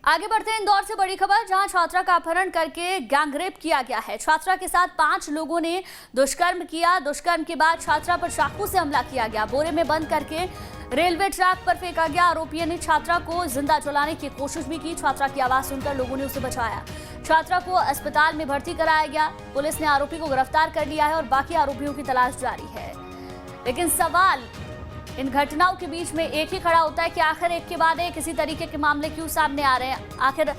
आगे बढ़ते हैं इंदौर से बड़ी खबर, जहां छात्रा का अपहरण करके गैंगरेप किया गया है। छात्रा के साथ 5 लोगों ने दुष्कर्म किया। दुष्कर्म के बाद छात्रा पर चाकू से हमला किया गया। बोरे में बंद करके रेलवे ट्रैक पर फेंका गया। आरोपियों ने छात्रा को जिंदा जलाने की कोशिश भी की। छात्रा की आवाज सुनकर लोगों ने उसे बचाया। छात्रा को अस्पताल में भर्ती कराया गया। पुलिस ने आरोपी को गिरफ्तार कर लिया है और बाकी आरोपियों की तलाश जारी है। लेकिन सवाल इन घटनाओं के बीच में एक ही खड़ा होता है कि आखिर एक के बाद एक इसी तरीके के मामले क्यों सामने आ रहे हैं। आखिर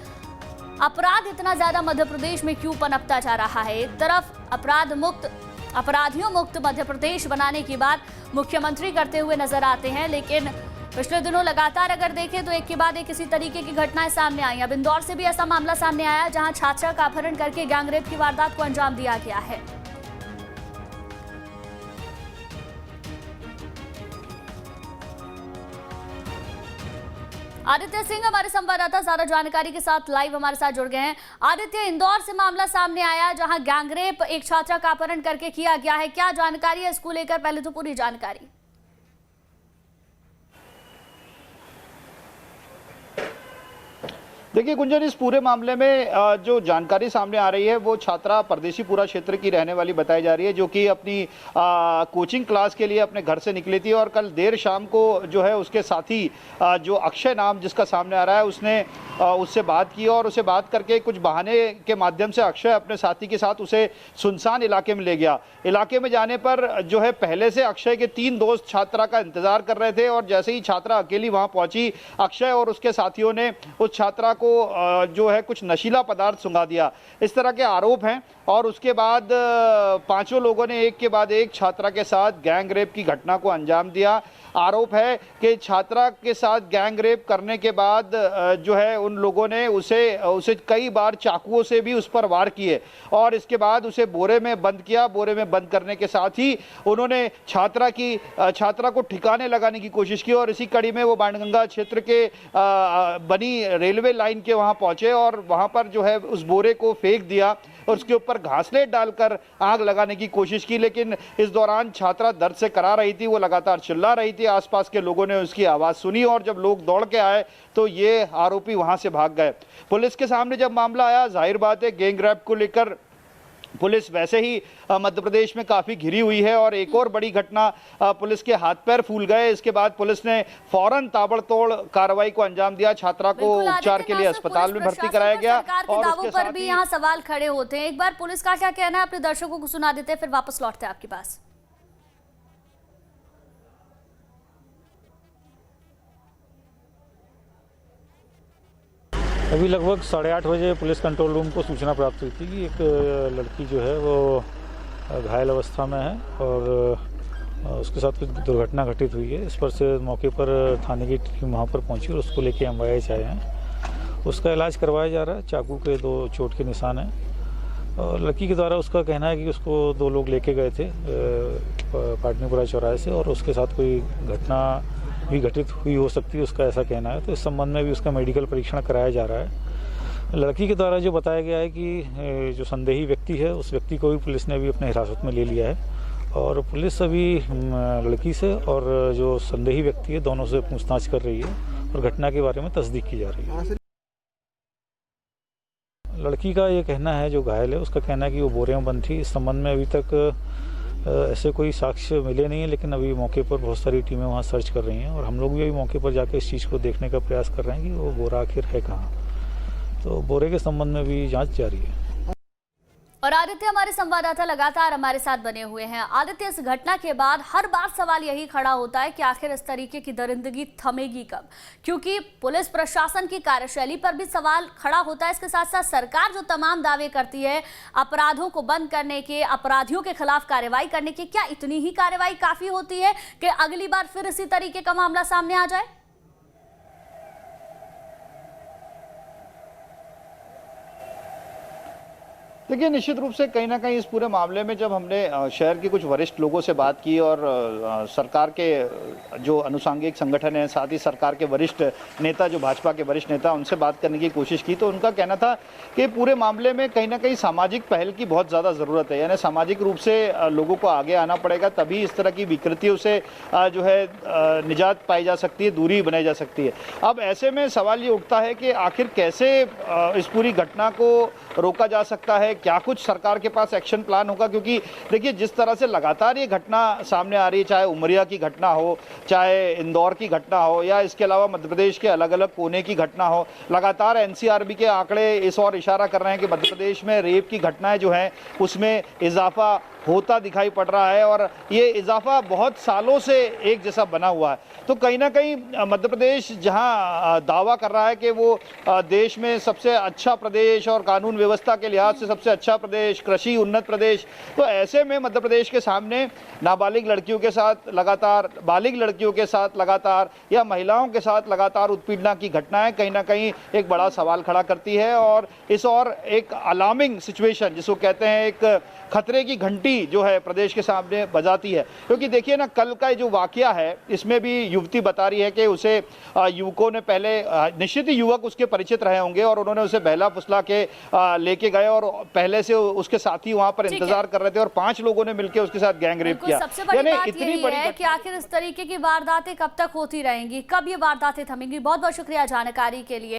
अपराध इतना ज्यादा मध्य प्रदेश में क्यों पनपता जा रहा है। एक तरफ अपराधियों मुक्त मध्य प्रदेश बनाने की बात मुख्यमंत्री करते हुए नजर आते हैं, लेकिन पिछले दिनों लगातार अगर देखें तो एक के बाद एक इसी तरीके की घटनाएं सामने आई। अब इंदौर से भी ऐसा मामला सामने आया, जहां छात्रा का अपहरण करके गैंगरेप की वारदात को अंजाम दिया गया है। आदित्य सिंह हमारे संवाददाता ज्यादा जानकारी के साथ लाइव हमारे साथ जुड़ गए हैं। आदित्य, इंदौर से मामला सामने आया जहां गैंगरेप एक छात्रा का अपहरण करके किया गया है, क्या जानकारी है इसको लेकर? पहले तो पूरी जानकारी। देखिए गुंजन, इस पूरे मामले में जो जानकारी सामने आ रही है वो छात्रा परदेशीपुरा क्षेत्र की रहने वाली बताई जा रही है, जो कि अपनी कोचिंग क्लास के लिए अपने घर से निकली थी और कल देर शाम को जो है उसके साथी जो अक्षय नाम जिसका सामने आ रहा है उसने उससे बात की और उसे बात करके कुछ बहाने के माध्यम से अक्षय अपने साथी के साथ उसे सुनसान इलाके में ले गया। इलाके में जाने पर जो है पहले से अक्षय के 3 दोस्त छात्रा का इंतजार कर रहे थे और जैसे ही छात्रा अकेली वहां पहुंची, अक्षय और उसके साथियों ने उस छात्रा को जो है कुछ नशीला पदार्थ सुंघा दिया, इस तरह के आरोप हैं। और उसके बाद 5 लोगों ने एक के बाद एक छात्रा के साथ गैंग रेप की घटना को अंजाम दिया। आरोप है कि छात्रा के साथ गैंग रेप करने के बाद जो है उन लोगों ने उसे कई बार चाकुओं से भी उस पर वार किए और इसके बाद उसे बोरे में बंद किया। बोरे में बंद करने के साथ ही उन्होंने छात्रा को ठिकाने लगाने की कोशिश की और इसी कड़ी में वो बाणगंगा क्षेत्र के बनी रेलवे लाइन के वहां पहुंचे और वहां पर जो है उस बोरे को फेंक दिया और उसके ऊपर घासलेट डालकर आग लगाने की कोशिश की। लेकिन इस दौरान छात्रा दर्द से करा रही थी, वो लगातार चिल्ला रही थी। आसपास के लोगों ने उसकी आवाज सुनी और जब लोग दौड़ के आए तो ये आरोपी वहां से भाग गए। पुलिस के सामने जब मामला आया, जाहिर बात है गैंग रेप को लेकर पुलिस वैसे ही मध्य प्रदेश में काफी घिरी हुई है और एक और बड़ी घटना, पुलिस के हाथ पैर फूल गए। इसके बाद पुलिस ने फौरन ताबड़तोड़ कार्रवाई को अंजाम दिया। छात्रा को उपचार के लिए अस्पताल में भर्ती कराया गया। और दावों पर भी यहाँ सवाल खड़े होते हैं। एक बार पुलिस का क्या कहना है अपने दर्शकों को सुना देते हैं, फिर वापस लौटते हैं आपके पास। अभी लगभग 8:30 बजे पुलिस कंट्रोल रूम को सूचना प्राप्त हुई थी कि एक लड़की जो है वो घायल अवस्था में है और उसके साथ कुछ दुर्घटना घटित हुई है। इस पर से मौके पर थाने की टीम वहाँ पर पहुंची और उसको लेके MIH आए हैं। उसका इलाज करवाया जा रहा है। चाकू के 2 चोट के निशान हैं और लड़की के द्वारा उसका कहना है कि उसको 2 लोग लेके गए थे पाटनीपुरा चौराहे से और उसके साथ कोई घटना भी घटित हुई हो सकती है, उसका ऐसा कहना है। तो इस संबंध में भी उसका मेडिकल परीक्षण कराया जा रहा है। लड़की के द्वारा जो बताया गया है कि जो संदेही व्यक्ति है उस व्यक्ति को भी पुलिस ने अभी अपने हिरासत में ले लिया है और पुलिस अभी लड़की से और जो संदेही व्यक्ति है दोनों से पूछताछ कर रही है और घटना के बारे में तस्दीक की जा रही है। लड़की का ये कहना है, जो घायल है उसका कहना है कि वो बोरे में बंद थी। इस संबंध में अभी तक ऐसे कोई साक्ष्य मिले नहीं है, लेकिन अभी मौके पर बहुत सारी टीमें वहाँ सर्च कर रही हैं और हम लोग भी अभी मौके पर जाकर इस चीज़ को देखने का प्रयास कर रहे हैं कि वो बोरा आखिर है कहाँ। तो बोरे के संबंध में भी जांच जारी है। और आदित्य, हमारे संवाददाता लगातार हमारे साथ बने हुए हैं। आदित्य, इस घटना के बाद हर बार सवाल यही खड़ा होता है कि आखिर इस तरीके की दरिंदगी थमेगी कब, क्योंकि पुलिस प्रशासन की कार्यशैली पर भी सवाल खड़ा होता है। इसके साथ साथ सरकार जो तमाम दावे करती है अपराधों को बंद करने के, अपराधियों के खिलाफ कार्रवाई करने के, क्या इतनी ही कार्रवाई काफी होती है कि अगली बार फिर इसी तरीके का मामला सामने आ जाए? देखिए, निश्चित रूप से कहीं न कहीं इस पूरे मामले में जब हमने शहर के कुछ वरिष्ठ लोगों से बात की और सरकार के जो अनुषंगिक संगठन हैं, साथ ही सरकार के वरिष्ठ नेता, जो भाजपा के वरिष्ठ नेता, उनसे बात करने की कोशिश की, तो उनका कहना था कि पूरे मामले में कहीं न कहीं सामाजिक पहल की बहुत ज़्यादा ज़रूरत है। यानी सामाजिक रूप से लोगों को आगे आना पड़ेगा, तभी इस तरह की विकृतियों से जो है निजात पाई जा सकती है, दूरी बनाई जा सकती है। अब ऐसे में सवाल ये उठता है कि आखिर कैसे इस पूरी घटना को रोका जा सकता है, क्या कुछ सरकार के पास एक्शन प्लान होगा? क्योंकि देखिए, जिस तरह से लगातार ये घटना सामने आ रही है, चाहे उमरिया की घटना हो, चाहे इंदौर की घटना हो, या इसके अलावा मध्य प्रदेश के अलग अलग कोने की घटना हो, लगातार एनसीआरबी के आंकड़े इस ओर इशारा कर रहे हैं कि मध्य प्रदेश में रेप की घटनाएं जो हैं उसमें इजाफा होता दिखाई पड़ रहा है, और ये इजाफा बहुत सालों से एक जैसा बना हुआ है। तो कहीं ना कहीं मध्य प्रदेश जहां दावा कर रहा है कि वो देश में सबसे अच्छा प्रदेश और कानून व्यवस्था के लिहाज से सबसे अच्छा प्रदेश, कृषि उन्नत प्रदेश, तो ऐसे में मध्य प्रदेश के सामने नाबालिग लड़कियों के साथ लगातार, बालिग लड़कियों के साथ लगातार, या महिलाओं के साथ लगातार उत्पीड़ना की घटनाएं कहीं ना कहीं एक बड़ा सवाल खड़ा करती है, और इस और एक अलार्मिंग सिचुएशन जिसको कहते हैं, एक खतरे की घंटी जो है प्रदेश के सामने बजाती है। क्योंकि देखिए ना, कल का जो वाकया है इसमें भी युवती बता रही है कि उसे युवकों ने पहले, निश्चित ही युवक उसके परिचित रहे होंगे, और उन्होंने उसे बहला फुसला के लेके गए, और पहले से उसके साथी वहां पर इंतजार कर रहे थे, और 5 लोगों ने मिलकर उसके साथ गैंगरेप किया। सबसे बड़ी बात यही है कि आखिर इस तरीके की वारदातें कब तक होती रहेंगी, कब ये वारदातें थमेंगी? बहुत बहुत शुक्रिया जानकारी के लिए।